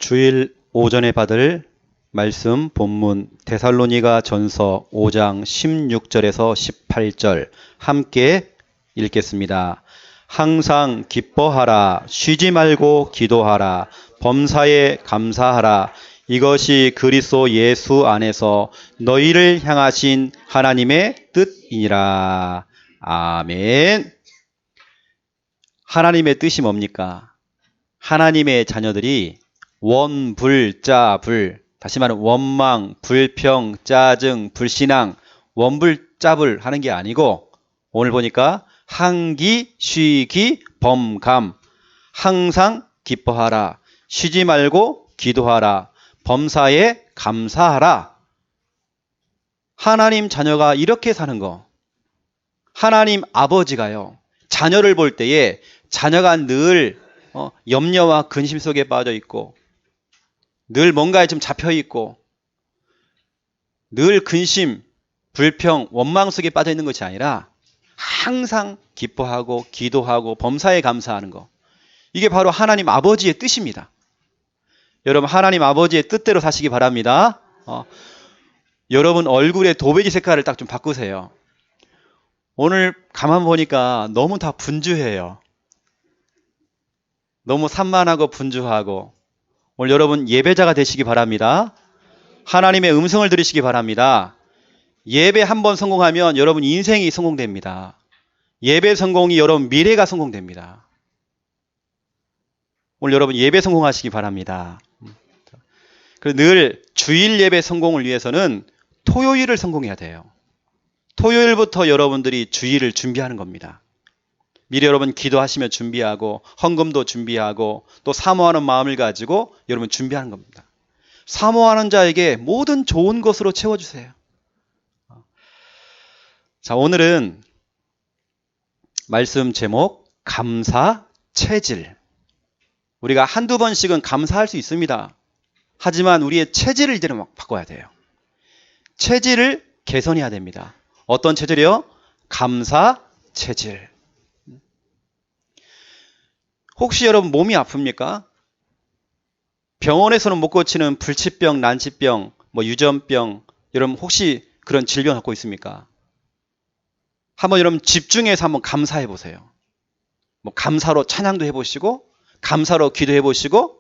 주일 오전에 받을 말씀 본문 데살로니가 전서 5장 16절에서 18절 함께 읽겠습니다. 항상 기뻐하라, 쉬지 말고 기도하라, 범사에 감사하라. 이것이 그리스도 예수 안에서 너희를 향하신 하나님의 뜻이니라. 아멘. 하나님의 뜻이 뭡니까? 하나님의 자녀들이 원불짜불, 다시 말하면 원망, 불평, 짜증, 불신앙, 원불짜불 하는 게 아니고 오늘 보니까 항기, 쉬기, 범감, 항상 기뻐하라, 쉬지 말고 기도하라, 범사에 감사하라. 하나님 자녀가 이렇게 사는 거. 하나님 아버지가요, 자녀를 볼 때에 자녀가 늘 염려와 근심 속에 빠져 있고 늘 뭔가에 좀 잡혀 있고 늘 근심, 불평, 원망 속에 빠져 있는 것이 아니라 항상 기뻐하고 기도하고 범사에 감사하는 것. 이게 바로 하나님 아버지의 뜻입니다. 여러분, 하나님 아버지의 뜻대로 사시기 바랍니다. 여러분 얼굴의 도배지 색깔을 딱 좀 바꾸세요. 오늘 가만 보니까 너무 다 분주해요. 너무 산만하고 분주하고. 오늘 여러분 예배자가 되시기 바랍니다. 하나님의 음성을 들으시기 바랍니다. 예배 한번 성공하면 여러분 인생이 성공됩니다. 예배 성공이 여러분 미래가 성공됩니다. 오늘 여러분 예배 성공하시기 바랍니다. 그래서 늘 주일 예배 성공을 위해서는 토요일을 성공해야 돼요. 토요일부터 여러분들이 주일을 준비하는 겁니다. 미리 여러분 기도하시며 준비하고 헌금도 준비하고 또 사모하는 마음을 가지고 여러분 준비하는 겁니다. 사모하는 자에게 모든 좋은 것으로 채워주세요. 자, 오늘은 말씀 제목 감사 체질. 우리가 한두 번씩은 감사할 수 있습니다. 하지만 우리의 체질을 이제는 바꿔야 돼요. 체질을 개선해야 됩니다. 어떤 체질이요? 감사 체질. 혹시 여러분 몸이 아픕니까? 병원에서는 못 고치는 불치병, 난치병, 유전병, 여러분 혹시 그런 질병 갖고 있습니까? 한번 여러분 집중해서 한번 감사해 보세요. 감사로 찬양도 해보시고 감사로 기도해 보시고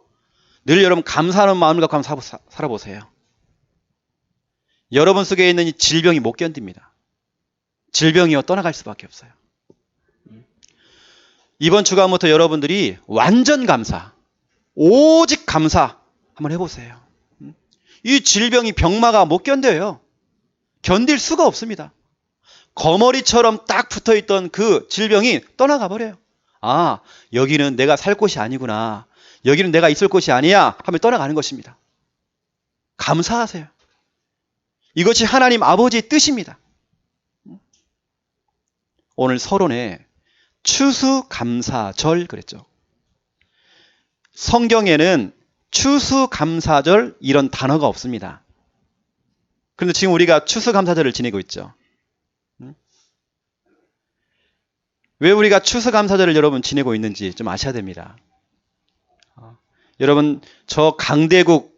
늘 여러분 감사하는 마음을 갖고 한번 살아보세요. 여러분 속에 있는 이 질병이 못 견딥니다. 질병이요 떠나갈 수밖에 없어요. 이번 주간부터 여러분들이 완전 감사, 오직 감사 한번 해보세요. 이 질병이 병마가 못 견뎌요. 견딜 수가 없습니다. 거머리처럼 딱 붙어있던 그 질병이 떠나가 버려요. 아, 여기는 내가 살 곳이 아니구나. 여기는 내가 있을 곳이 아니야 하면 떠나가는 것입니다. 감사하세요. 이것이 하나님 아버지의 뜻입니다. 오늘 서론에 추수감사절 그랬죠. 성경에는 추수감사절 이런 단어가 없습니다. 그런데 지금 우리가 추수감사절을 지내고 있죠. 왜 우리가 추수감사절을 여러분 지내고 있는지 좀 아셔야 됩니다. 여러분, 저 강대국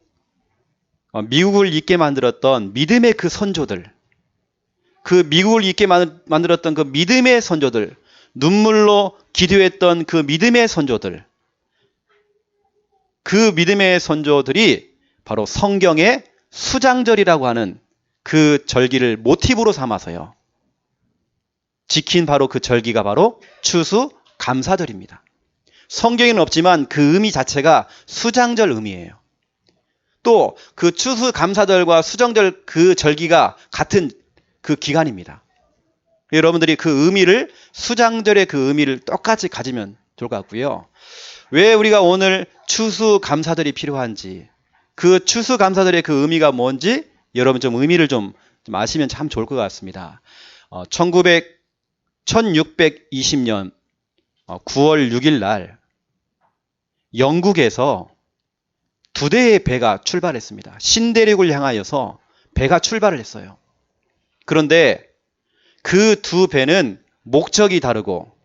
미국을 있게 만들었던 믿음의 그 선조들, 그 미국을 있게 만들었던 그 믿음의 선조들, 눈물로 기도했던 그 믿음의 선조들, 그 믿음의 선조들이 바로 성경의 수장절이라고 하는 그 절기를 모티브로 삼아서요 지킨 바로 그 절기가 바로 추수감사절입니다. 성경에는 없지만 그 의미 자체가 수장절 의미예요. 또 그 추수감사절과 수장절 그 절기가 같은 그 기간입니다. 여러분들이 그 의미를 수장절의 그 의미를 똑같이 가지면 좋을 것 같고요. 왜 우리가 오늘 추수감사절이 필요한지, 그 추수감사절의 그 의미가 뭔지 여러분 좀 의미를 좀 아시면 참 좋을 것 같습니다. 1620년 9월 6일 날 영국에서 두 대의 배가 출발했습니다. 신대륙을 향하여서 배가 출발을 했어요. 그런데 그 두 배는 목적이 다르고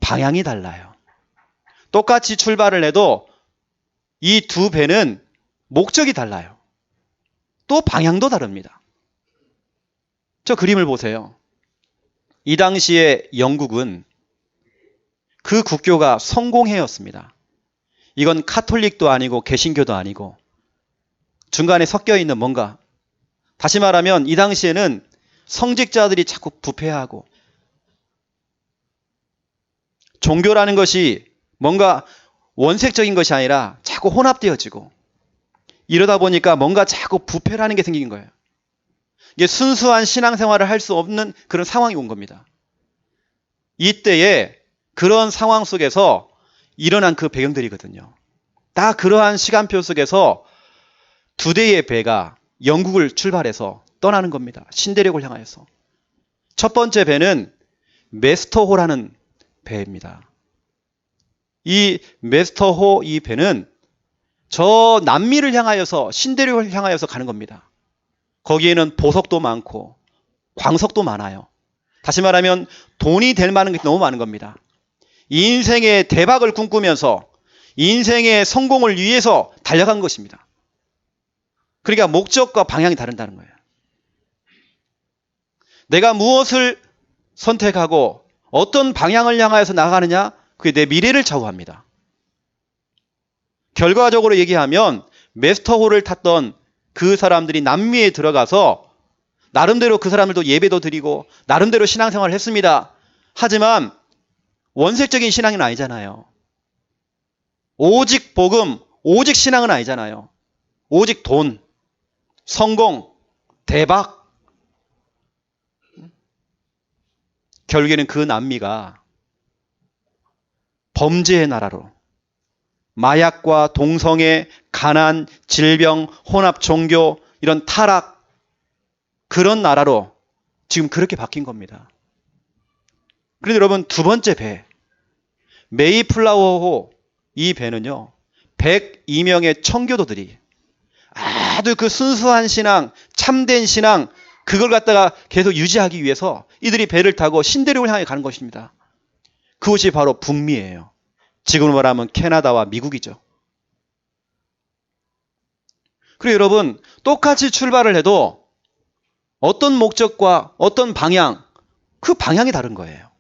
방향이 달라요. 똑같이 출발을 해도 이 두 배는 목적이 달라요. 또 방향도 다릅니다. 저 그림을 보세요. 이 당시에 영국은 그 국교가 성공회였습니다. 이건 카톨릭도 아니고 개신교도 아니고 중간에 섞여 있는 뭔가, 다시 말하면 이 당시에는 성직자들이 자꾸 부패하고 종교라는 것이 뭔가 원색적인 것이 아니라 자꾸 혼합되어지고 이러다 보니까 뭔가 자꾸 부패라는 게 생긴 거예요. 이게 순수한 신앙생활을 할 수 없는 그런 상황이 온 겁니다. 이때에 그런 상황 속에서 일어난 그 배경들이거든요. 다 그러한 시간표 속에서 두 대의 배가 영국을 출발해서 떠나는 겁니다. 신대륙을 향하여서. 첫 번째 배는 메스터호라는 배입니다. 이 메스터호 이 배는 저 남미를 향하여서 신대륙을 향하여서 가는 겁니다. 거기에는 보석도 많고 광석도 많아요. 다시 말하면 돈이 될 만한 게 너무 많은 겁니다. 인생의 대박을 꿈꾸면서 인생의 성공을 위해서 달려간 것입니다. 그러니까 목적과 방향이 다른다는 거예요. 내가 무엇을 선택하고 어떤 방향을 향하여서 나가느냐, 그게 내 미래를 좌우합니다. 결과적으로 얘기하면 메스터호를 탔던 그 사람들이 남미에 들어가서 나름대로 그 사람들도 예배도 드리고 나름대로 신앙생활을 했습니다. 하지만 원색적인 신앙은 아니잖아요. 오직 복음, 오직 신앙은 아니잖아요. 오직 돈, 성공, 대박. 결국에는 그 남미가 범죄의 나라로, 마약과 동성애, 가난, 질병, 혼합 종교, 이런 타락, 그런 나라로 지금 그렇게 바뀐 겁니다. 그런데 여러분, 두 번째 배, 메이플라워호, 이 배는요, 102명의 청교도들이 아주 그 순수한 신앙, 참된 신앙, 그걸 갖다가 계속 유지하기 위해서 이들이 배를 타고 신대륙을 향해 가는 것입니다. 그것이 바로 북미예요. 지금으로 말하면 캐나다와 미국이죠. 그리고 여러분, 똑같이 출발을 해도 어떤 목적과 어떤 방향, 그 방향이 다른 거예요.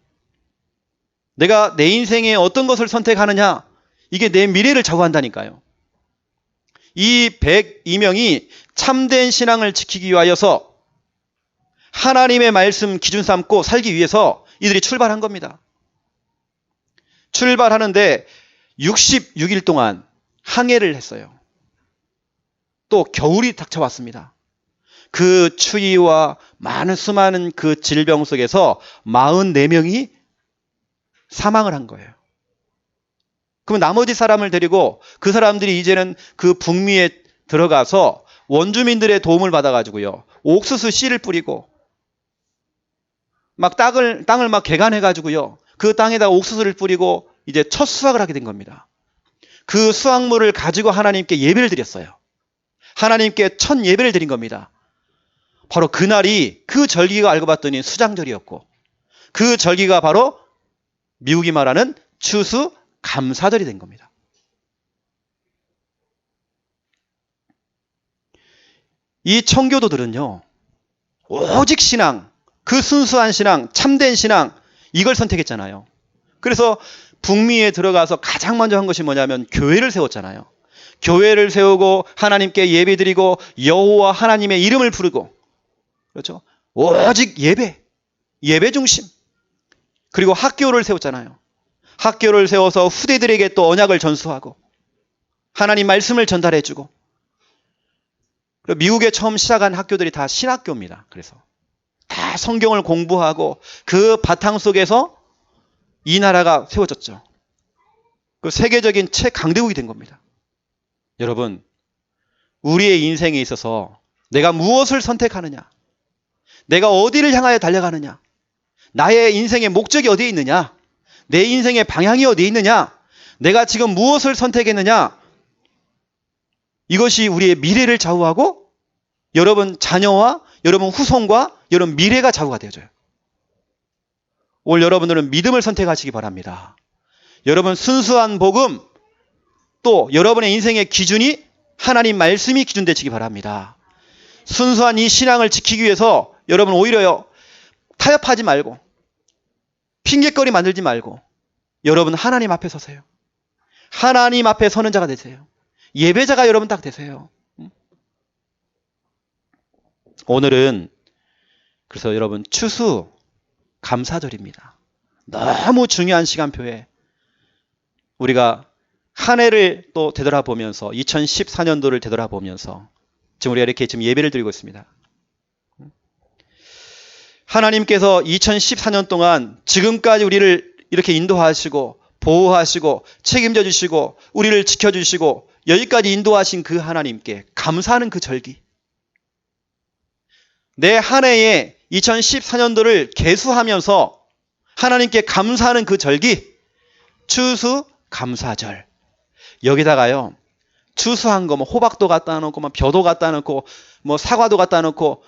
내가 내 인생에 어떤 것을 선택하느냐, 이게 내 미래를 좌우한다니까요. 이 102명이 참된 신앙을 지키기 위하여서 하나님의 말씀 기준 삼고 살기 위해서 이들이 출발한 겁니다. 출발하는데 66일 동안 항해를 했어요. 또 겨울이 닥쳐왔습니다. 그 추위와 많은 수많은 그 질병 속에서 44명이 사망을 한 거예요. 그럼 나머지 사람을 데리고 그 사람들이 이제는 그 북미에 들어가서 원주민들의 도움을 받아가지고요, 옥수수 씨를 뿌리고 막 땅을 막 개간해가지고요, 그 땅에다가 옥수수를 뿌리고 이제 첫 수확을 하게 된 겁니다. 그 수확물을 가지고 하나님께 예배를 드렸어요. 하나님께 첫 예배를 드린 겁니다. 바로 그날이, 그 절기가 알고 봤더니 수장절이었고, 그 절기가 바로 미국이 말하는 추수 감사절이 된 겁니다. 이 청교도들은요, 오직 신앙, 그 순수한 신앙, 참된 신앙, 이걸 선택했잖아요. 그래서 북미에 들어가서 가장 먼저 한 것이 뭐냐면 교회를 세웠잖아요. 교회를 세우고 하나님께 예배드리고 여호와 하나님의 이름을 부르고, 그렇죠? 오직 예배 중심. 그리고 학교를 세웠잖아요. 학교를 세워서 후대들에게 또 언약을 전수하고 하나님 말씀을 전달해주고. 미국에 처음 시작한 학교들이 다 신학교입니다. 그래서 다 성경을 공부하고 그 바탕 속에서 이 나라가 세워졌죠. 그 세계적인 최강대국이 된 겁니다. 여러분, 우리의 인생에 있어서 내가 무엇을 선택하느냐, 내가 어디를 향하여 달려가느냐, 나의 인생의 목적이 어디에 있느냐, 내 인생의 방향이 어디에 있느냐, 내가 지금 무엇을 선택했느냐, 이것이 우리의 미래를 좌우하고 여러분 자녀와 여러분 후손과 여러분 미래가 좌우가 되어져요. 오늘 여러분들은 믿음을 선택하시기 바랍니다. 여러분 순수한 복음, 또 여러분의 인생의 기준이 하나님 말씀이 기준 되시기 바랍니다. 순수한 이 신앙을 지키기 위해서 여러분 오히려요, 타협하지 말고 핑계거리 만들지 말고 여러분 하나님 앞에 서세요. 하나님 앞에 서는 자가 되세요. 예배자가 여러분 딱 되세요. 오늘은 그래서 여러분 추수 감사절입니다. 너무 중요한 시간표에 우리가 한 해를 또 되돌아보면서 2014년도를 되돌아보면서 지금 우리가 이렇게 지금 예배를 드리고 있습니다. 하나님께서 2014년 동안 지금까지 우리를 이렇게 인도하시고 보호하시고 책임져 주시고 우리를 지켜주시고 여기까지 인도하신 그 하나님께 감사하는 그 절기, 내 한 해에 2014년도를 계수하면서 하나님께 감사하는 그 절기, 추수 감사절. 여기다가요, 추수한 거 뭐 호박도 갖다 놓고 뭐 벼도 갖다 놓고 뭐 사과도 갖다 놓고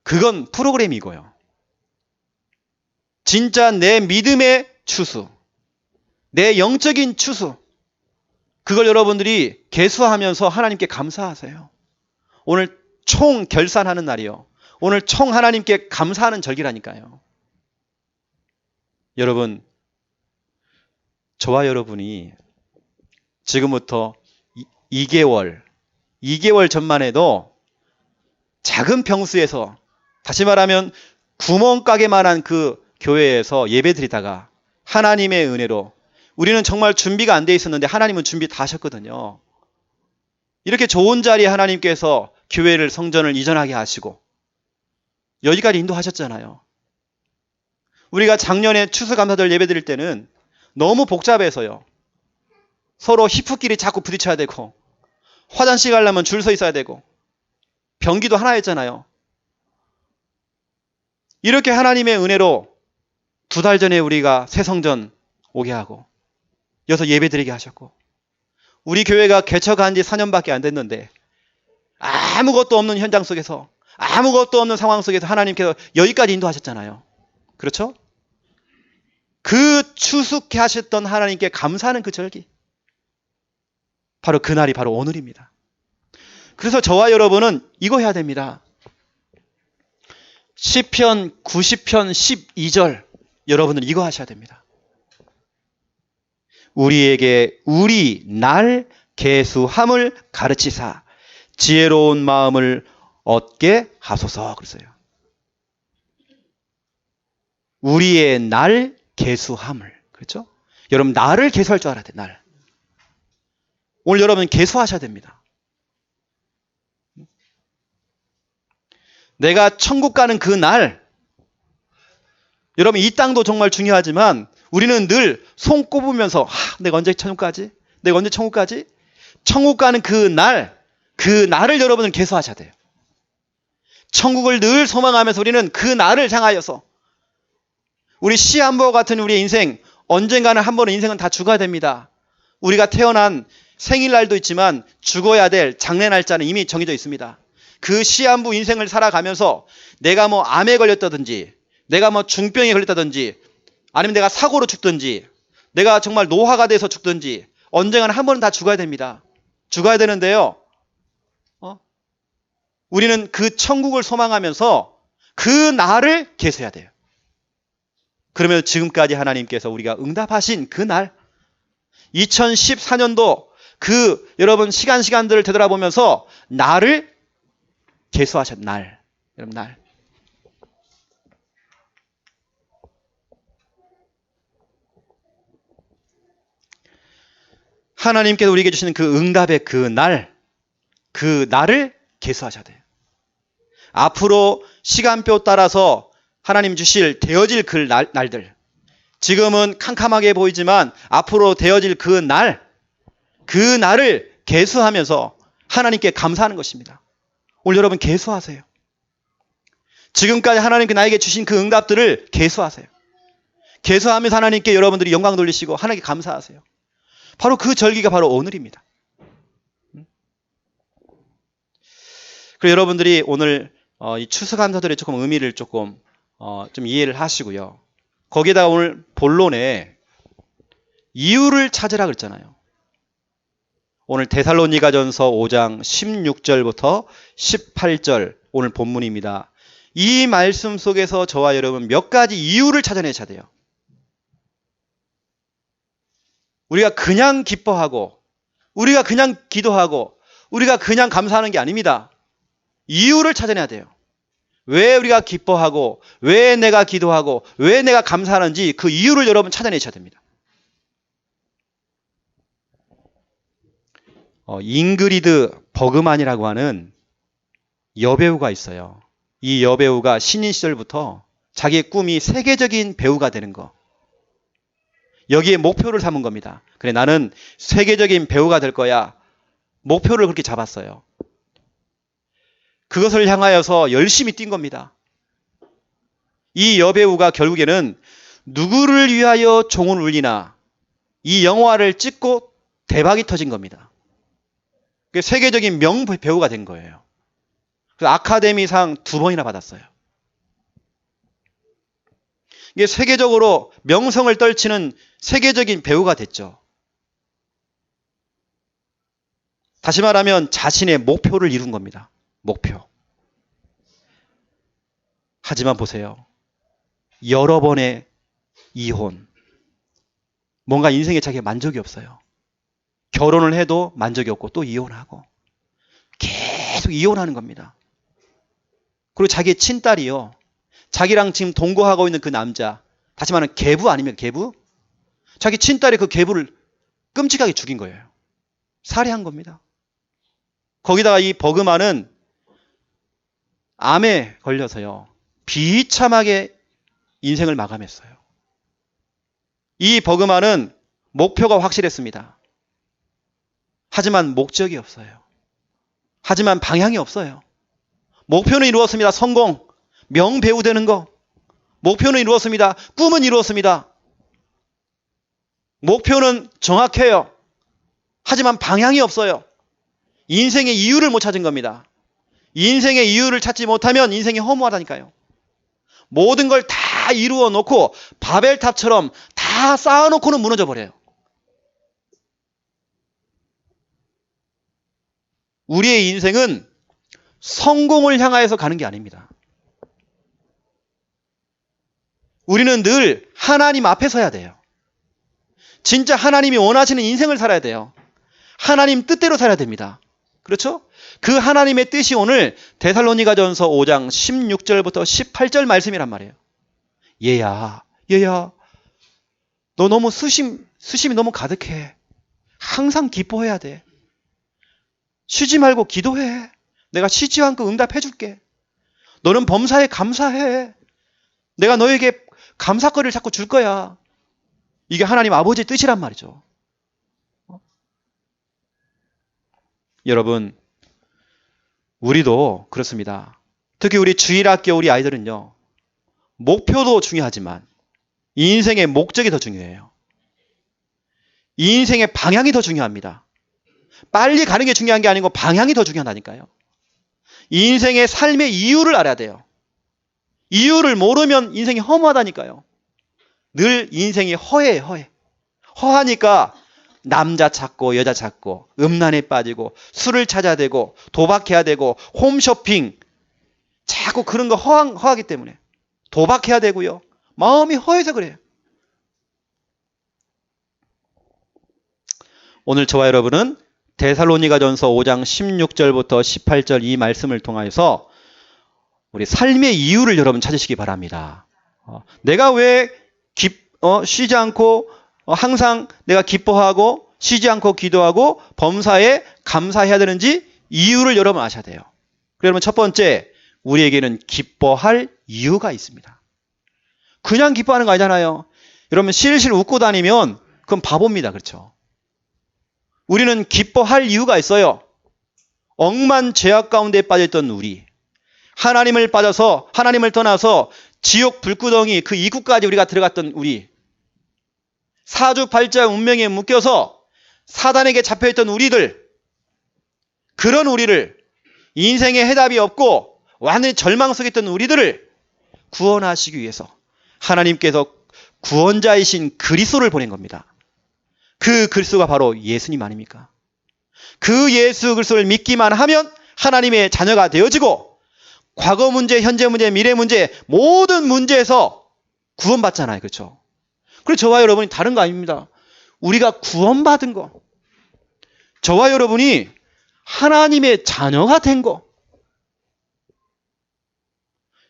그건 프로그램이고요. 진짜 내 믿음의 추수, 내 영적인 추수, 그걸 여러분들이 계수하면서 하나님께 감사하세요. 오늘 총 결산하는 날이요. 오늘 총 하나님께 감사하는 절기라니까요. 여러분, 저와 여러분이 지금부터 2개월 전만 해도 작은 평수에서, 다시 말하면 구멍가게만한 그 교회에서 예배드리다가 하나님의 은혜로 우리는 정말 준비가 안 돼 있었는데 하나님은 준비 다 하셨거든요. 이렇게 좋은 자리에 하나님께서 교회를, 성전을 이전하게 하시고 여기까지 인도하셨잖아요. 우리가 작년에 추수감사절 예배드릴 때는 너무 복잡해서요, 서로 히프끼리 자꾸 부딪혀야 되고 화장실 가려면 줄 서 있어야 되고 변기도 하나였잖아요. 이렇게 하나님의 은혜로 2달 전에 우리가 새 성전 오게 하고 여기서 예배드리게 하셨고, 우리 교회가 개척한 지 4년밖에 안 됐는데 아무것도 없는 현장 속에서, 아무것도 없는 상황 속에서 하나님께서 여기까지 인도하셨잖아요. 그렇죠? 그 추수케 하셨던 하나님께 감사하는 그 절기, 바로 그날이 바로 오늘입니다. 그래서 저와 여러분은 이거 해야 됩니다. 시편 90편 12절 여러분은 이거 하셔야 됩니다. 우리에게 우리 날 계수함을 가르치사 지혜로운 마음을 얻게 하소서. 그랬어요. 우리의 날 계수함을. 그렇죠? 여러분 날을 계수할 줄 알아야 돼. 날. 오늘 여러분 계수하셔야 됩니다. 내가 천국 가는 그 날, 여러분 이 땅도 정말 중요하지만 우리는 늘 손 꼽으면서 내가 언제 천국 가지? 내가 언제 천국 가지? 천국 가는 그 날, 그 날을 여러분은 계수하셔야 돼요. 천국을 늘 소망하면서 우리는 그 날을 향하여서, 우리 시한부와 같은 우리의 인생, 언젠가는 한 번은 인생은 다 죽어야 됩니다. 우리가 태어난 생일날도 있지만 죽어야 될 장래 날짜는 이미 정해져 있습니다. 그 시한부 인생을 살아가면서 내가 뭐 암에 걸렸다든지, 내가 뭐 중병에 걸렸다든지, 아니면 내가 사고로 죽든지, 내가 정말 노화가 돼서 죽든지, 언젠가는 한 번은 다 죽어야 됩니다. 죽어야 되는데요, 우리는 그 천국을 소망하면서 그 날을 계수해야 돼요. 그러면 지금까지 하나님께서 우리가 응답하신 그 날, 2014년도 그 여러분 시간들을 되돌아보면서 날을 계수하셨, 날. 여러분 날. 하나님께서 우리에게 주시는 그 응답의 그 날, 그 날을 계수하셔야 돼요. 앞으로 시간표 따라서 하나님 주실 되어질 그 날들, 지금은 캄캄하게 보이지만 앞으로 되어질 그 날, 그 날을 계수하면서 하나님께 감사하는 것입니다. 오늘 여러분 계수하세요. 지금까지 하나님께 나에게 주신 그 응답들을 계수하세요. 계수하면서 하나님께 여러분들이 영광 돌리시고 하나님께 감사하세요. 바로 그 절기가 바로 오늘입니다. 그리고 여러분들이 오늘 이 추수감사절의 조금 의미를 조금 좀 이해를 하시고요. 거기에다가 오늘 본론에 이유를 찾으라 그랬잖아요. 오늘 데살로니가전서 5장 16절부터 18절 오늘 본문입니다. 이 말씀 속에서 저와 여러분 몇 가지 이유를 찾아내셔야 돼요. 우리가 그냥 기뻐하고 우리가 그냥 기도하고 우리가 그냥 감사하는 게 아닙니다. 이유를 찾아내야 돼요. 왜 우리가 기뻐하고 왜 내가 기도하고 왜 내가 감사하는지 그 이유를 여러분 찾아내셔야 됩니다. 잉그리드 버그만이라고 하는 여배우가 있어요. 이 여배우가 신인 시절부터 자기의 꿈이 세계적인 배우가 되는 거. 여기에 목표를 삼은 겁니다. 그래, 나는 세계적인 배우가 될 거야. 목표를 그렇게 잡았어요. 그것을 향하여서 열심히 뛴 겁니다. 이 여배우가 결국에는 누구를 위하여 종을 울리나 이 영화를 찍고 대박이 터진 겁니다. 세계적인 명배우가 된 거예요. 그래서 아카데미상 2번이나 받았어요. 이게 세계적으로 명성을 떨치는 세계적인 배우가 됐죠. 다시 말하면 자신의 목표를 이룬 겁니다. 목표. 하지만 보세요. 여러 번의 이혼. 뭔가 인생에 자기가 만족이 없어요. 결혼을 해도 만족이 없고 또 이혼하고 계속 이혼하는 겁니다. 그리고 자기의 친딸이요. 자기랑 지금 동거하고 있는 그 남자, 다시 말하면 계부 아니면 계부? 자기 친딸이 그 계부를 끔찍하게 죽인 거예요. 살해한 겁니다. 거기다가 이 버그만은 암에 걸려서요. 비참하게 인생을 마감했어요. 이 버그만은 목표가 확실했습니다. 하지만 목적이 없어요. 하지만 방향이 없어요. 목표는 이루었습니다. 성공, 명배우 되는 거. 목표는 이루었습니다. 꿈은 이루었습니다. 목표는 정확해요. 하지만 방향이 없어요. 인생의 이유를 못 찾은 겁니다. 인생의 이유를 찾지 못하면 인생이 허무하다니까요. 모든 걸 다 이루어 놓고 바벨탑처럼 다 쌓아놓고는 무너져 버려요. 우리의 인생은 성공을 향하여서 가는 게 아닙니다. 우리는 늘 하나님 앞에 서야 돼요. 진짜 하나님이 원하시는 인생을 살아야 돼요. 하나님 뜻대로 살아야 됩니다. 그렇죠? 그 하나님의 뜻이 오늘 데살로니가전서 5장 16절부터 18절 말씀이란 말이에요. 얘야, 너 너무 수심이 너무 가득해. 항상 기뻐해야 돼. 쉬지 말고 기도해. 내가 쉬지 않고 응답해 줄게. 너는 범사에 감사해. 내가 너에게 감사거리를 자꾸 줄 거야. 이게 하나님 아버지의 뜻이란 말이죠. 여러분, 우리도 그렇습니다. 특히 우리 주일학교 우리 아이들은요. 목표도 중요하지만 인생의 목적이 더 중요해요. 인생의 방향이 더 중요합니다. 빨리 가는 게 중요한 게 아니고 방향이 더 중요하다니까요. 인생의 삶의 이유를 알아야 돼요. 이유를 모르면 인생이 허무하다니까요. 늘 인생이 허해. 허하니까 남자 찾고 여자 찾고 음란에 빠지고 술을 찾아야 되고 도박해야 되고 홈쇼핑 자꾸 그런 거 허하기 때문에 도박해야 되고요. 마음이 허해서 그래요. 오늘 저와 여러분은 데살로니가전서 5장 16절부터 18절 이 말씀을 통해서 우리 삶의 이유를 여러분 찾으시기 바랍니다. 내가 왜 쉬지 않고 항상 내가 기뻐하고 쉬지 않고 기도하고 범사에 감사해야 되는지 이유를 여러분 아셔야 돼요. 그러면 첫 번째, 우리에게는 기뻐할 이유가 있습니다. 그냥 기뻐하는 거 아니잖아요. 여러분 실실 웃고 다니면 그건 바보입니다. 그렇죠? 우리는 기뻐할 이유가 있어요. 억만 죄악 가운데 빠져있던 우리, 하나님을 떠나서 지옥 불구덩이 그 입구까지 우리가 들어갔던 우리, 사주팔자 운명에 묶여서 사단에게 잡혀있던 우리들, 그런 우리를, 인생에 해답이 없고 완전히 절망 속에 있던 우리들을 구원하시기 위해서 하나님께서 구원자이신 그리스도를 보낸 겁니다. 그 그리스도가 바로 예수님 아닙니까? 그 예수 그리스도를 믿기만 하면 하나님의 자녀가 되어지고 과거 문제, 현재 문제, 미래 문제 모든 문제에서 구원받잖아요. 그렇죠? 그리고 저와 여러분이 다른 거 아닙니다. 우리가 구원받은 거. 저와 여러분이 하나님의 자녀가 된 거.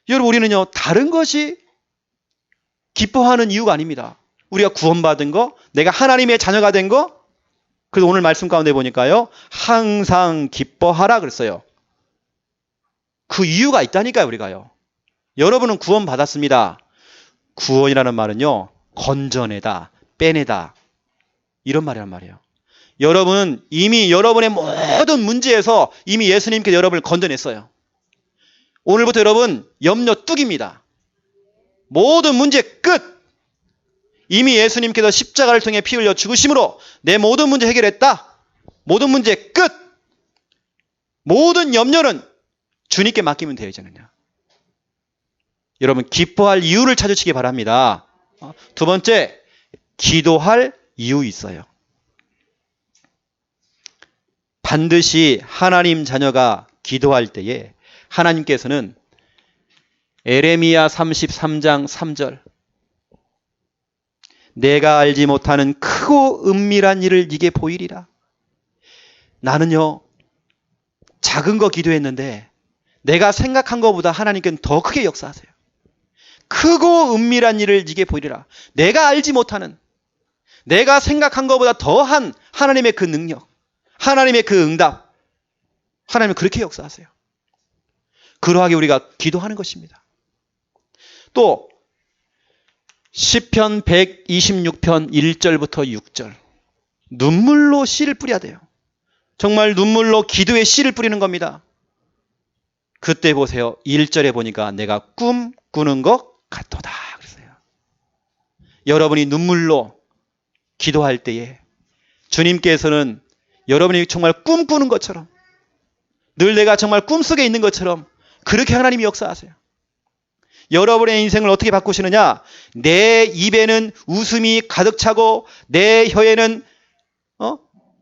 여러분 우리는요. 다른 것이 기뻐하는 이유가 아닙니다. 우리가 구원받은 거, 내가 하나님의 자녀가 된 거. 그래서 오늘 말씀 가운데 보니까요. 항상 기뻐하라 그랬어요. 그 이유가 있다니까요. 우리가요. 여러분은 구원받았습니다. 구원이라는 말은요. 건져내다, 빼내다 이런 말이란 말이에요. 여러분은 이미 여러분의 모든 문제에서 이미 예수님께서 여러분을 건져냈어요. 오늘부터 여러분 염려 뚝입니다. 모든 문제 끝. 이미 예수님께서 십자가를 통해 피 흘려 죽으심으로 내 모든 문제 해결했다. 모든 문제 끝. 모든 염려는 주님께 맡기면 돼요. 이제는요. 여러분 기뻐할 이유를 찾으시기 바랍니다. 두 번째, 기도할 이유 있어요. 반드시 하나님 자녀가 기도할 때에 하나님께서는 에레미야 33장 3절 내가 알지 못하는 크고 은밀한 일을 네게 보이리라. 나는요 작은 거 기도했는데 내가 생각한 것보다 하나님께는 더 크게 역사하세요. 크고 은밀한 일을 네게 보이리라. 내가 알지 못하는, 내가 생각한 것보다 더한 하나님의 그 능력, 하나님의 그 응답, 하나님은 그렇게 역사하세요. 그러하게 우리가 기도하는 것입니다. 또 시편 126편 1절부터 6절 눈물로 씨를 뿌려야 돼요. 정말 눈물로 기도에 씨를 뿌리는 겁니다. 그때 보세요. 1절에 보니까 내가 꿈 꾸는 것 같도다 그랬어요. 여러분이 눈물로 기도할 때에 주님께서는 여러분이 정말 꿈꾸는 것처럼 늘 내가 정말 꿈속에 있는 것처럼 그렇게 하나님이 역사하세요. 여러분의 인생을 어떻게 바꾸시느냐? 내 입에는 웃음이 가득 차고 내 혀에는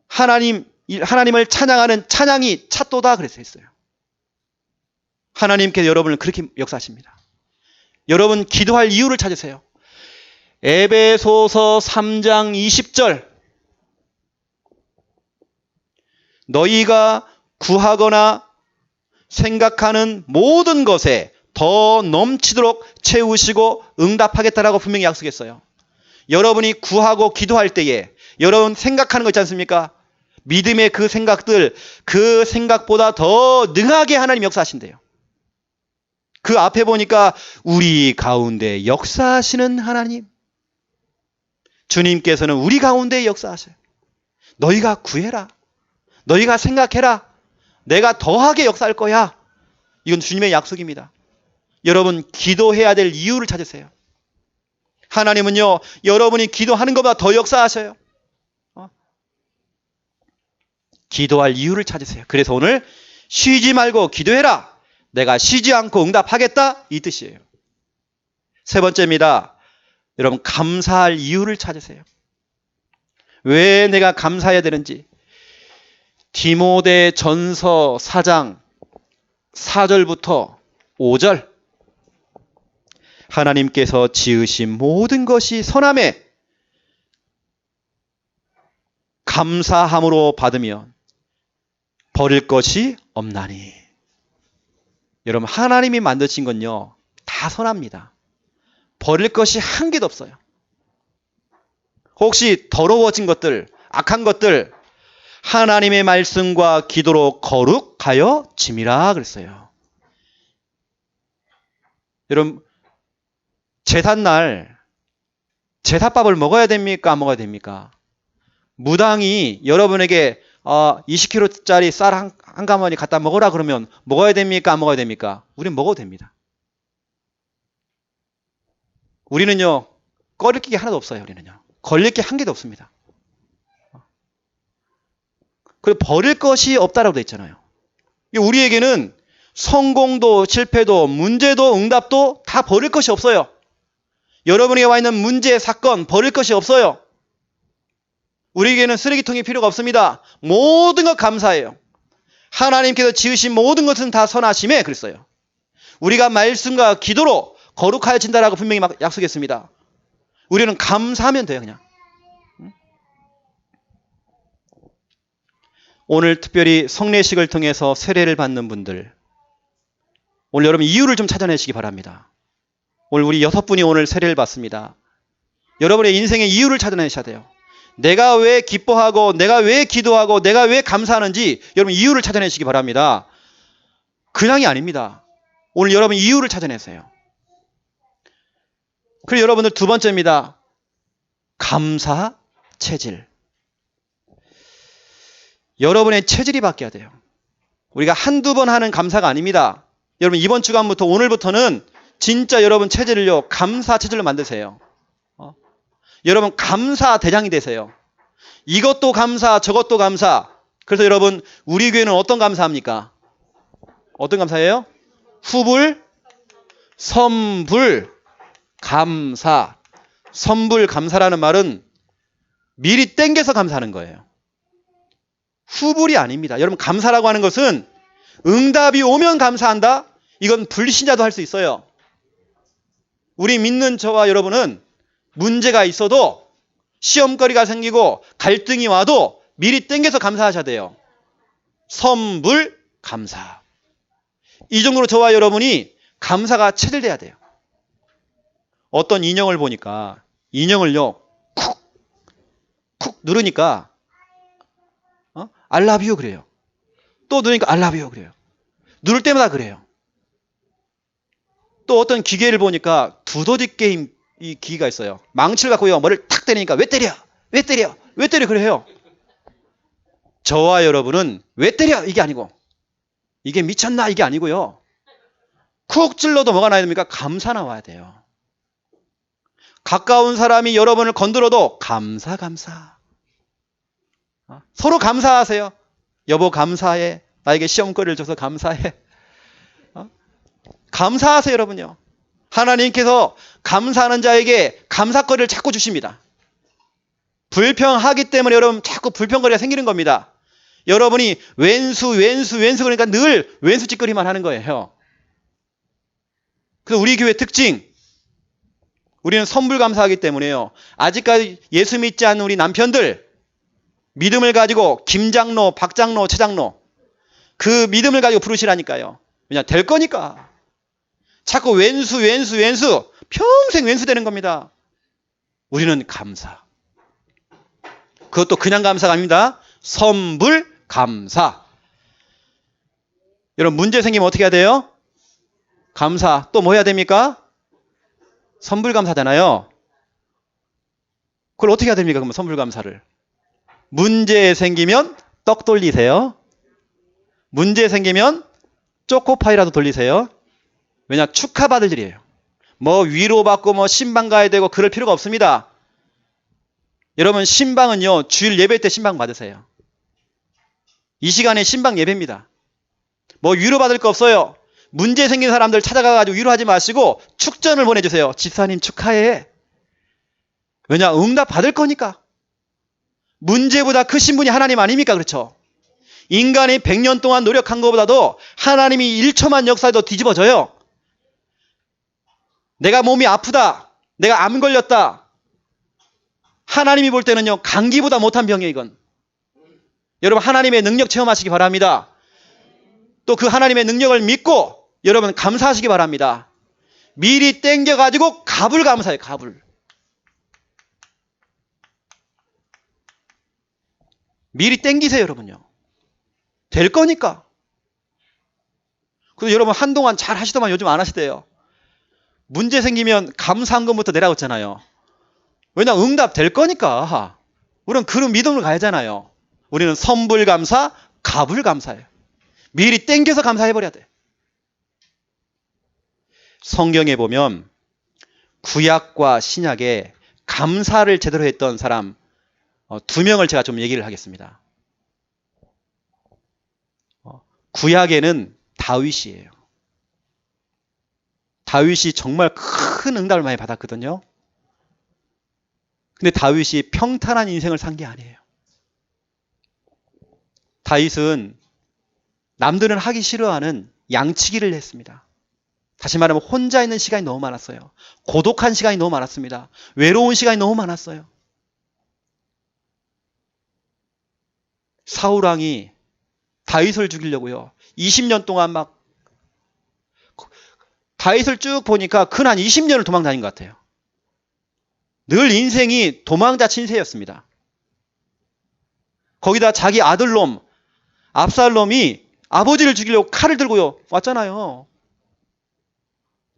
하나님을 찬양하는 찬양이 찼도다 그랬어요. 하나님께서 여러분을 그렇게 역사하십니다. 여러분 기도할 이유를 찾으세요. 에베소서 3장 20절 너희가 구하거나 생각하는 모든 것에 더 넘치도록 채우시고 응답하겠다라고 분명히 약속했어요. 여러분이 구하고 기도할 때에 여러분 생각하는 거 있지 않습니까? 믿음의 그 생각들, 그 생각보다 더 능하게 하나님 역사하신대요. 그 앞에 보니까 우리 가운데 역사하시는 하나님, 주님께서는 우리 가운데 역사하셔요. 너희가 구해라. 너희가 생각해라. 내가 더하게 역사할 거야. 이건 주님의 약속입니다. 여러분 기도해야 될 이유를 찾으세요. 하나님은요 여러분이 기도하는 것보다 더 역사하셔요. 기도할 이유를 찾으세요. 그래서 오늘 쉬지 말고 기도해라. 내가 쉬지 않고 응답하겠다 이 뜻이에요. 세 번째입니다. 여러분 감사할 이유를 찾으세요. 왜 내가 감사해야 되는지. 디모데전서 4장 4절부터 5절 하나님께서 지으신 모든 것이 선함에 감사함으로 받으면 버릴 것이 없나니. 여러분 하나님이 만드신 건요 다 선합니다. 버릴 것이 한 개도 없어요. 혹시 더러워진 것들, 악한 것들 하나님의 말씀과 기도로 거룩하여 짐이라 그랬어요. 여러분 제삿날 제사밥을 먹어야 됩니까? 안 먹어야 됩니까? 무당이 여러분에게 20kg짜리 쌀 한 가마니 갖다 먹어라 그러면 먹어야 됩니까? 안 먹어야 됩니까? 우리는 먹어도 됩니다. 우리는요 꺼릴 게 하나도 없어요. 우리는요 걸릴 게 한 개도 없습니다. 그리고 버릴 것이 없다라고 되어 있잖아요. 우리에게는 성공도 실패도 문제도 응답도 다 버릴 것이 없어요. 여러분에게 와 있는 문제, 사건 버릴 것이 없어요. 우리에게는 쓰레기통이 필요가 없습니다. 모든 것 감사해요. 하나님께서 지으신 모든 것은 다 선하심에 그랬어요. 우리가 말씀과 기도로 거룩하여진다라고 분명히 막 약속했습니다. 우리는 감사하면 돼요, 그냥. 오늘 특별히 성례식을 통해서 세례를 받는 분들, 오늘 여러분 이유를 좀 찾아내시기 바랍니다. 오늘 우리 6분이 오늘 세례를 받습니다. 여러분의 인생의 이유를 찾아내셔야 돼요. 내가 왜 기뻐하고 내가 왜 기도하고 내가 왜 감사하는지 여러분 이유를 찾아내시기 바랍니다. 그냥이 아닙니다. 오늘 여러분 이유를 찾아내세요. 그리고 여러분들 두 번째입니다. 감사 체질. 여러분의 체질이 바뀌어야 돼요. 우리가 한두 번 하는 감사가 아닙니다. 여러분 이번 주간부터 오늘부터는 진짜 여러분 체질을요 감사 체질로 만드세요. 여러분 감사 대장이 되세요. 이것도 감사 저것도 감사. 그래서 여러분 우리 교회는 어떤 감사합니까? 어떤 감사예요? 후불 선불 감사. 선불 감사라는 말은 미리 땡겨서 감사하는 거예요. 후불이 아닙니다. 여러분 감사라고 하는 것은 응답이 오면 감사한다? 이건 불신자도 할 수 있어요. 우리 믿는 저와 여러분은 문제가 있어도 시험거리가 생기고 갈등이 와도 미리 땡겨서 감사하셔야 돼요. 선불 감사. 이 정도로 저와 여러분이 감사가 체질돼야 돼요. 어떤 인형을 보니까 인형을요 쿡 누르니까 I love you 그래요. 또 누르니까 I love you 그래요. 누를 때마다 그래요. 또 어떤 기계를 보니까 두더지 게임 이 기기가 있어요. 망치를 갖고요 머리를 탁 때리니까 왜 때려? 왜 때려? 왜 때려? 그래요. 저와 여러분은 왜 때려? 이게 아니고 이게 미쳤나? 이게 아니고요. 쿡 찔러도 뭐가 나야 됩니까? 감사 나와야 돼요. 가까운 사람이 여러분을 건드려도 감사. 서로 감사하세요. 여보 감사해. 나에게 시험거리를 줘서 감사해. 감사하세요 여러분요. 하나님께서 감사하는 자에게 감사거리를 자꾸 주십니다. 불평하기 때문에 여러분 자꾸 불평거리가 생기는 겁니다. 여러분이 왼수 그러니까 늘 왼수 짓거리만 하는 거예요. 그래서 우리 교회 특징, 우리는 선불감사하기 때문에요. 아직까지 예수 믿지 않는 우리 남편들 믿음을 가지고 김장로, 박장로, 최장로 그 믿음을 가지고 부르시라니까요. 왜냐? 될 거니까. 자꾸 왼수 평생 왼수 되는 겁니다. 우리는 감사. 그것도 그냥 감사가 아닙니다. 선불감사. 여러분 문제 생기면 어떻게 해야 돼요? 감사. 또 뭐 해야 됩니까? 선불감사잖아요. 그걸 어떻게 해야 됩니까? 그러면 선불감사를. 문제 생기면 떡 돌리세요. 문제 생기면 초코파이라도 돌리세요. 왜냐? 축하받을 일이에요. 뭐 위로받고 뭐 신방 가야 되고 그럴 필요가 없습니다. 여러분 신방은요 주일 예배 때 신방 받으세요. 이 시간에 신방 예배입니다. 뭐 위로받을 거 없어요. 문제 생긴 사람들 찾아가가지고 위로하지 마시고 축전을 보내주세요. 집사님 축하해. 왜냐? 응답 받을 거니까. 문제보다 크신 분이 하나님 아닙니까? 그렇죠? 인간이 100년 동안 노력한 것보다도 하나님이 1초만 역사해도 뒤집어져요. 내가 몸이 아프다. 내가 암 걸렸다. 하나님이 볼 때는요. 감기보다 못한 병이에요. 이건. 여러분 하나님의 능력 체험하시기 바랍니다. 또 그 하나님의 능력을 믿고 여러분 감사하시기 바랍니다. 미리 땡겨가지고 갑을 감사해요. 갑을. 미리 땡기세요. 여러분요. 될 거니까. 그래서 여러분 한동안 잘 하시더만 요즘 안 하시대요. 문제 생기면 감사한 것부터 내라고 했잖아요. 왜냐? 응답 될 거니까. 우리는 그런 믿음을 가야잖아요. 우리는 선불감사, 갑을감사해요. 미리 땡겨서 감사해버려야 돼. 성경에 보면 구약과 신약에 감사를 제대로 했던 사람 2명을 제가 좀 얘기를 하겠습니다. 구약에는 다윗이에요. 다윗이 정말 큰 응답을 많이 받았거든요. 근데 다윗이 평탄한 인생을 산 게 아니에요. 다윗은 남들은 하기 싫어하는 양치기를 했습니다. 다시 말하면 혼자 있는 시간이 너무 많았어요. 고독한 시간이 너무 많았습니다. 외로운 시간이 너무 많았어요. 사울왕이 다윗을 죽이려고요. 20년 동안 막 다윗을 쭉 보니까 근 한 20년을 도망 다닌 것 같아요. 늘 인생이 도망자 신세였습니다. 거기다 자기 아들놈 압살롬이 아버지를 죽이려고 칼을 들고 왔잖아요.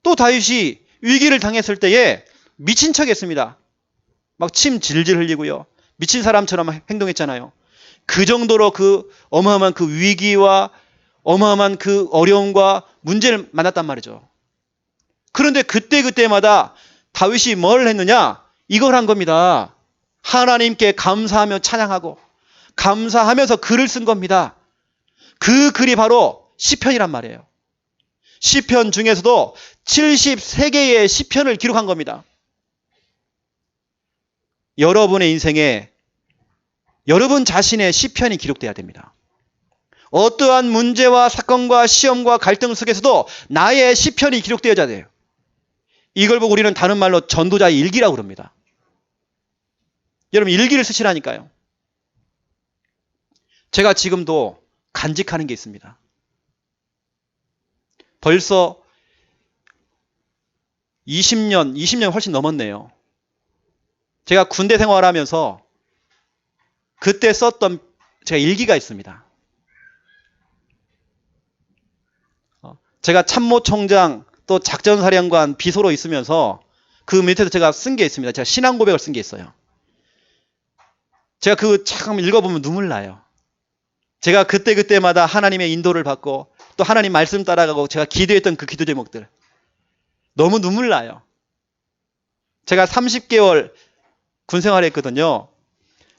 또 다윗이 위기를 당했을 때에 미친 척 했습니다. 막 침 질질 흘리고요. 미친 사람처럼 행동했잖아요. 그 정도로 그 어마어마한 그 위기와 어마어마한 그 어려움과 문제를 만났단 말이죠. 그런데 그때마다 다윗이 뭘 했느냐? 이걸 한 겁니다. 하나님께 감사하며 찬양하고 감사하면서 글을 쓴 겁니다. 그 글이 바로 시편이란 말이에요. 시편 중에서도 73개의 시편을 기록한 겁니다. 여러분의 인생에 여러분 자신의 시편이 기록돼야 됩니다. 어떠한 문제와 사건과 시험과 갈등 속에서도 나의 시편이 기록되어야 돼요. 이걸 보고 우리는 다른 말로 전도자의 일기라고 그럽니다. 여러분 일기를 쓰시라니까요. 제가 지금도 간직하는 게 있습니다. 벌써 20년 훨씬 넘었네요. 제가 군대 생활하면서 그때 썼던 제가 일기가 있습니다. 제가 참모총장 또 작전사령관 비서로 있으면서 그 밑에서 제가 쓴 게 있습니다. 제가 신앙 고백을 쓴 게 있어요. 제가 그거 참 읽어보면 눈물 나요. 제가 그때마다 하나님의 인도를 받고 또 하나님 말씀 따라가고 제가 기도했던 그 기도 제목들 너무 눈물 나요. 제가 30개월 군 생활했거든요.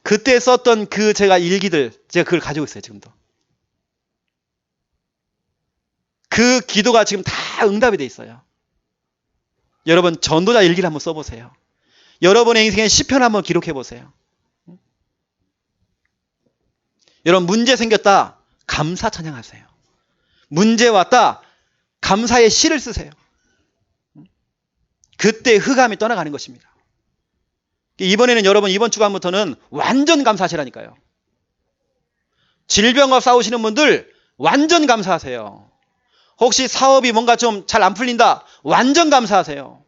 그때 썼던 그 제가 일기들 제가 그걸 가지고 있어요. 지금도. 그 기도가 지금 다 응답이 돼 있어요. 여러분 전도자 일기를 한번 써보세요. 여러분의 인생의 시편 한번 기록해 보세요. 여러분 문제 생겼다 감사 찬양하세요. 문제 왔다 감사의 시를 쓰세요. 그때 흑암이 떠나가는 것입니다. 이번에는 여러분 이번 주간부터는 완전 감사하시라니까요. 질병과 싸우시는 분들 완전 감사하세요. 혹시 사업이 뭔가 좀 잘 안 풀린다 완전 감사하세요.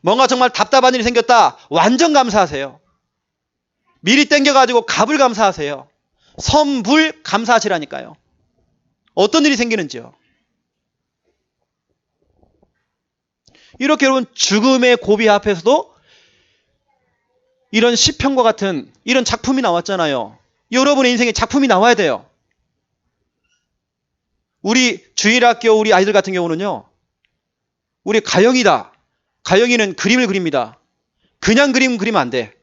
뭔가 정말 답답한 일이 생겼다 완전 감사하세요. 미리 땡겨가지고 갑을 감사하세요. 선불 감사하시라니까요. 어떤 일이 생기는지요. 이렇게 여러분 죽음의 고비 앞에서도 이런 시편과 같은 이런 작품이 나왔잖아요. 여러분의 인생에 작품이 나와야 돼요. 우리 주일학교 우리 아이들 같은 경우는요. 우리 가영이다. 가영이는 그림을 그립니다. 그냥 그리면 안 돼.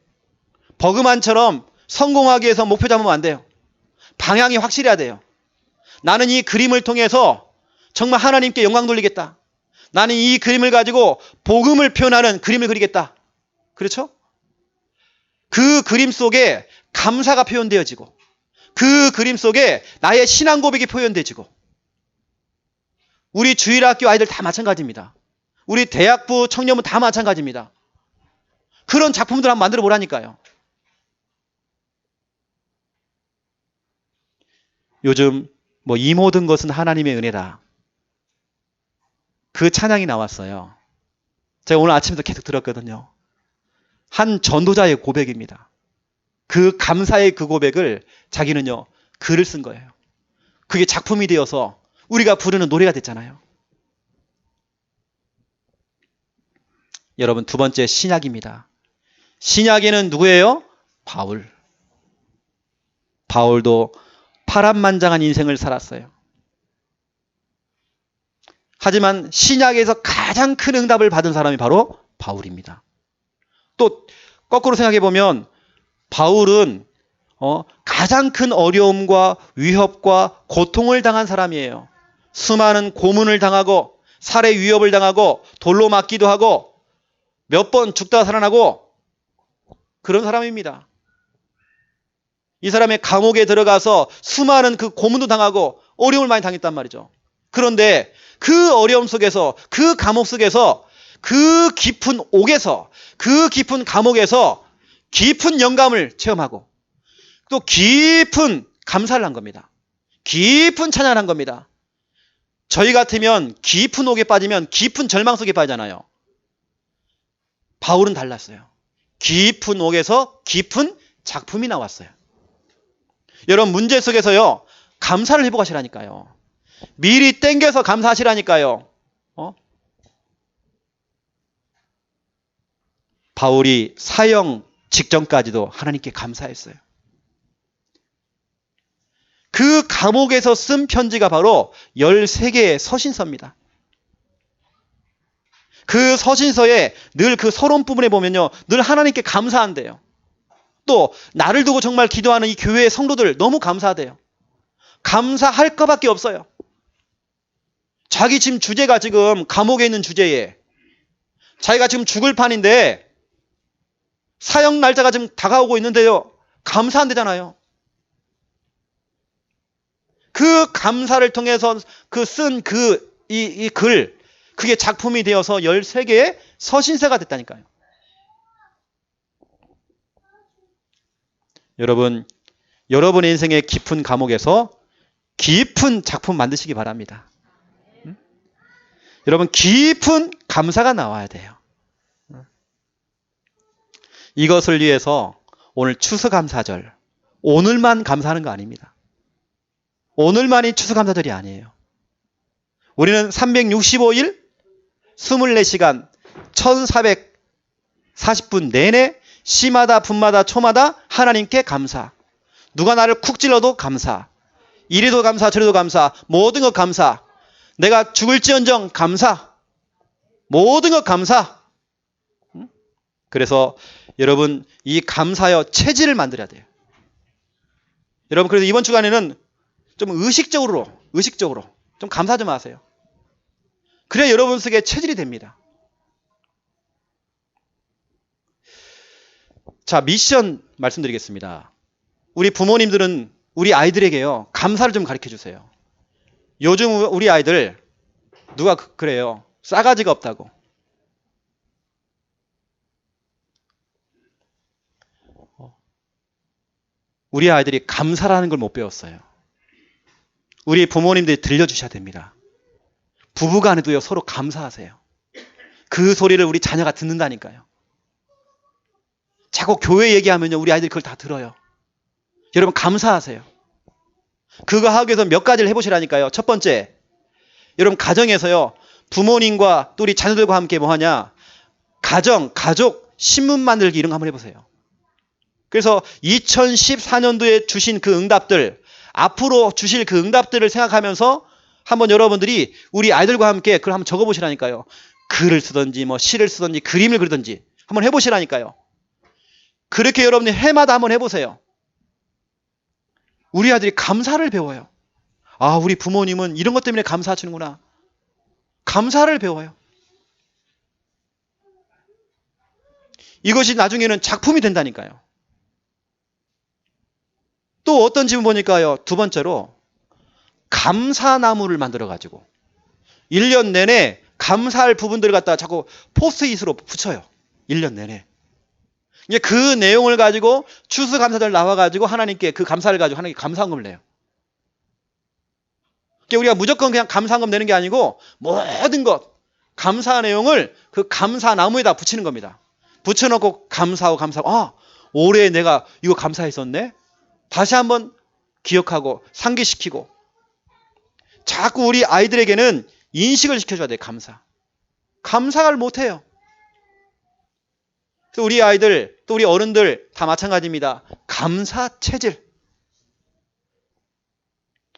버그만처럼 성공하기 위해서 목표 잡으면 안 돼요. 방향이 확실해야 돼요. 나는 이 그림을 통해서 정말 하나님께 영광 돌리겠다. 나는 이 그림을 가지고 복음을 표현하는 그림을 그리겠다. 그렇죠? 그 그림 속에 감사가 표현되어지고 그 그림 속에 나의 신앙 고백이 표현되어지고 우리 주일학교 아이들 다 마찬가지입니다. 우리 대학부 청년부 다 마찬가지입니다. 그런 작품들 한번 만들어 보라니까요. 요즘 이 모든 것은 하나님의 은혜다. 그 찬양이 나왔어요. 제가 오늘 아침에도 계속 들었거든요. 한 전도자의 고백입니다. 그 감사의 그 고백을 자기는요 글을 쓴 거예요. 그게 작품이 되어서 우리가 부르는 노래가 됐잖아요. 여러분 두 번째 신약입니다. 신약에는 누구예요? 바울. 바울도 파란만장한 인생을 살았어요. 하지만 신약에서 가장 큰 응답을 받은 사람이 바로 바울입니다. 또 거꾸로 생각해 보면 바울은 가장 큰 어려움과 위협과 고통을 당한 사람이에요. 수많은 고문을 당하고 살해 위협을 당하고 돌로 맞기도 하고 몇 번 죽다 살아나고 그런 사람입니다. 이 사람의 감옥에 들어가서 수많은 그 고문도 당하고 어려움을 많이 당했단 말이죠. 그런데 그 어려움 속에서, 그 감옥 속에서, 그 깊은 옥에서, 그 깊은 감옥에서 깊은 영감을 체험하고 또 깊은 감사를 한 겁니다. 깊은 찬양을 한 겁니다. 저희 같으면 깊은 옥에 빠지면 깊은 절망 속에 빠지잖아요. 바울은 달랐어요. 깊은 옥에서 깊은 작품이 나왔어요. 여러분, 문제 속에서요, 감사를 회복하시라니까요. 미리 땡겨서 감사하시라니까요. 바울이 사형 직전까지도 하나님께 감사했어요. 그 감옥에서 쓴 편지가 바로 13개의 서신서입니다. 그 서신서에 늘 그 서론 부분에 보면요, 늘 하나님께 감사한대요. 또 나를 두고 정말 기도하는 이 교회의 성도들 너무 감사하대요. 감사할 것밖에 없어요. 자기 지금 주제가 지금 감옥에 있는 주제에 자기가 지금 죽을 판인데 사형 날짜가 지금 다가오고 있는데요, 감사한대잖아요. 그 감사를 통해서 그 쓴 이 글, 그게 작품이 되어서 13개의 서신서가 됐다니까요. 여러분, 여러분의 인생의 깊은 감옥에서 깊은 작품 만드시기 바랍니다. 여러분, 깊은 감사가 나와야 돼요. 이것을 위해서 오늘 추수감사절, 오늘만 감사하는 거 아닙니다. 오늘만이 추수감사절이 아니에요. 우리는 365일 24시간 1440분 내내 시마다 분마다 초마다 하나님께 감사. 누가 나를 쿡 찔러도 감사. 이리도 감사, 저리도 감사. 모든 것 감사. 내가 죽을지언정 감사. 모든 것 감사. 그래서 여러분, 이 감사여 체질을 만들어야 돼요. 여러분, 그래서 이번 주간에는 좀 의식적으로 좀 감사 좀 하세요. 그래야 여러분 속에 체질이 됩니다. 자, 미션 말씀드리겠습니다. 우리 부모님들은 우리 아이들에게요, 감사를 좀 가르쳐 주세요. 요즘 우리 아이들 누가 그래요. 싸가지가 없다고. 우리 아이들이 감사라는 걸 못 배웠어요. 우리 부모님들이 들려주셔야 됩니다. 부부간에도요, 서로 감사하세요. 그 소리를 우리 자녀가 듣는다니까요. 자꾸 교회 얘기하면요, 우리 아이들이 그걸 다 들어요. 여러분, 감사하세요. 그거 하기 위해서 몇 가지를 해보시라니까요. 첫 번째, 여러분, 가정에서요, 부모님과 또 우리 자녀들과 함께 뭐 하냐, 가족, 신문 만들기 이런 거 한번 해보세요. 그래서 2014년도에 주신 그 응답들, 앞으로 주실 그 응답들을 생각하면서 한번 여러분들이 우리 아이들과 함께 그걸 한번 적어보시라니까요. 글을 쓰든지 뭐 시를 쓰든지 그림을 그리든지 한번 해보시라니까요. 그렇게 여러분이 해마다 한번 해보세요. 우리 아들이 감사를 배워요. 아, 우리 부모님은 이런 것 때문에 감사하시는구나. 감사를 배워요. 이것이 나중에는 작품이 된다니까요. 또 어떤 집은 보니까요, 두 번째로 감사나무를 만들어가지고 1년 내내 감사할 부분들을 갖다가 자꾸 포스트잇으로 붙여요. 1년 내내. 이제 그 내용을 가지고 추수감사절 나와가지고 하나님께 그 감사를 가지고 하나님께 감사한금을 내요. 그러니까 우리가 무조건 그냥 감사한금 내는 게 아니고 모든 것, 감사 내용을 그 감사나무에다 붙이는 겁니다. 붙여놓고 감사하고 아, 올해 내가 이거 감사했었네? 다시 한번 기억하고 상기시키고 자꾸 우리 아이들에게는 인식을 시켜줘야 돼요. 감사를 못해요. 그래서 우리 아이들 또 우리 어른들 다 마찬가지입니다. 감사 체질.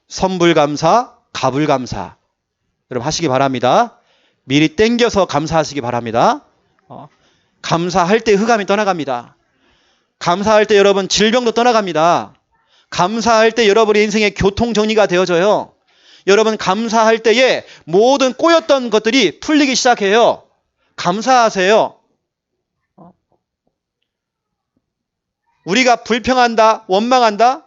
선불감사, 가불감사 여러분 하시기 바랍니다. 미리 땡겨서 감사하시기 바랍니다. 감사할 때 흑암이 떠나갑니다. 감사할 때 여러분 질병도 떠나갑니다. 감사할 때 여러분의 인생의 교통정리가 되어져요. 여러분 감사할 때에 모든 꼬였던 것들이 풀리기 시작해요. 감사하세요. 우리가 불평한다, 원망한다?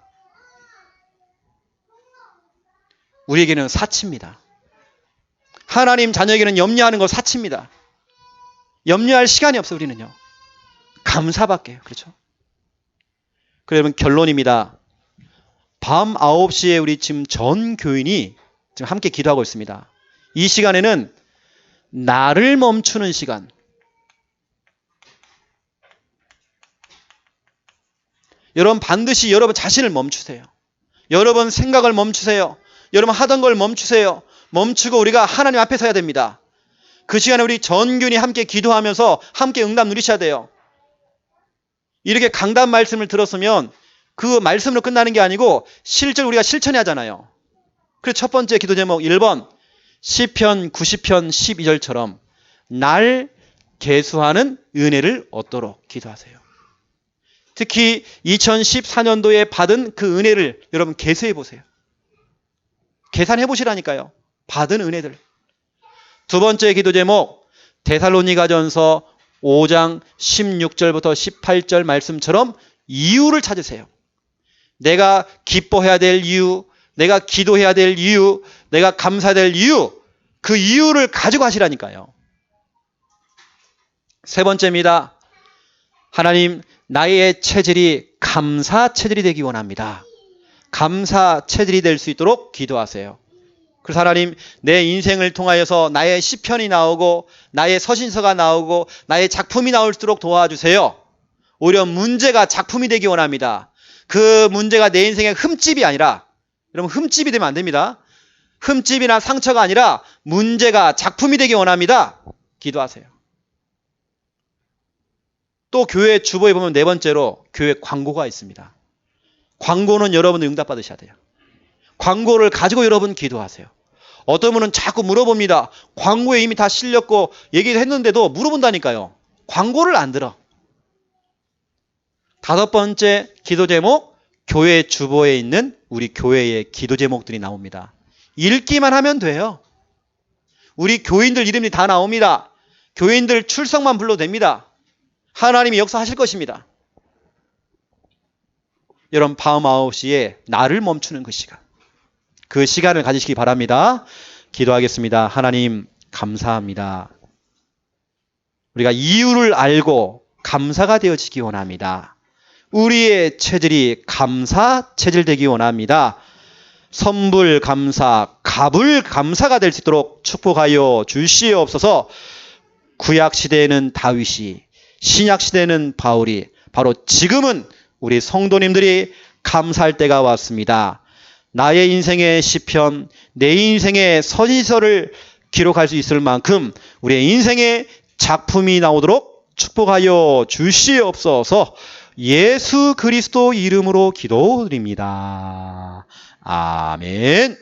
우리에게는 사치입니다. 하나님 자녀에게는 염려하는 거 사치입니다. 염려할 시간이 없어요, 우리는요. 감사밖에. 그렇죠? 그러면 결론입니다. 밤 9시에 우리 지금 전 교인이 지금 함께 기도하고 있습니다. 이 시간에는 나를 멈추는 시간. 여러분 반드시 여러분 자신을 멈추세요. 여러분 생각을 멈추세요. 여러분 하던 걸 멈추세요. 멈추고 우리가 하나님 앞에 서야 됩니다. 그 시간에 우리 전교인이 함께 기도하면서 함께 응답 누리셔야 돼요. 이렇게 강단 말씀을 들었으면 그 말씀으로 끝나는 게 아니고 실제로 우리가 실천해야 하잖아요. 그래서 첫 번째 기도 제목 1번 시편 90편 12절처럼 날 계수하는 은혜를 얻도록 기도하세요. 특히 2014년도에 받은 그 은혜를 여러분 계수해 보세요. 계산해 보시라니까요. 받은 은혜들. 두 번째 기도 제목 데살로니가전서 5장 16절부터 18절 말씀처럼 이유를 찾으세요. 내가 기뻐해야 될 이유, 내가 기도해야 될 이유, 내가 감사해야 될 이유, 그 이유를 가지고 하시라니까요. 세 번째입니다. 하나님, 나의 체질이 감사 체질이 되기 원합니다. 감사 체질이 될 수 있도록 기도하세요. 그래서 하나님, 내 인생을 통하여서 나의 시편이 나오고 나의 서신서가 나오고 나의 작품이 나올수록 도와주세요. 오히려 문제가 작품이 되기 원합니다. 그 문제가 내 인생의 흠집이 아니라, 여러분 흠집이 되면 안 됩니다. 흠집이나 상처가 아니라 문제가 작품이 되기 원합니다. 기도하세요. 또 교회 주보에 보면 네 번째로 교회 광고가 있습니다. 광고는 여러분들 응답받으셔야 돼요. 광고를 가지고 여러분 기도하세요. 어떤 분은 자꾸 물어봅니다. 광고에 이미 다 실렸고 얘기했는데도 물어본다니까요. 광고를 안 들어. 다섯 번째 기도 제목, 교회 주보에 있는 우리 교회의 기도 제목들이 나옵니다. 읽기만 하면 돼요. 우리 교인들 이름이 다 나옵니다. 교인들 출석만 불러도 됩니다. 하나님이 역사하실 것입니다. 여러분 밤 9시에 나를 멈추는 그 시간, 그 시간을 가지시기 바랍니다. 기도하겠습니다. 하나님 감사합니다. 우리가 이유를 알고 감사가 되어지기 원합니다. 우리의 체질이 감사 체질 되기 원합니다. 선불 감사, 갑을 감사가 될 수 있도록 축복하여 주시옵소서. 구약 시대에는 다윗이, 신약 시대에는 바울이, 바로 지금은 우리 성도님들이 감사할 때가 왔습니다. 나의 인생의 시편, 내 인생의 서신서를 기록할 수 있을 만큼 우리의 인생의 작품이 나오도록 축복하여 주시옵소서. 예수 그리스도 이름으로 기도드립니다. 아멘.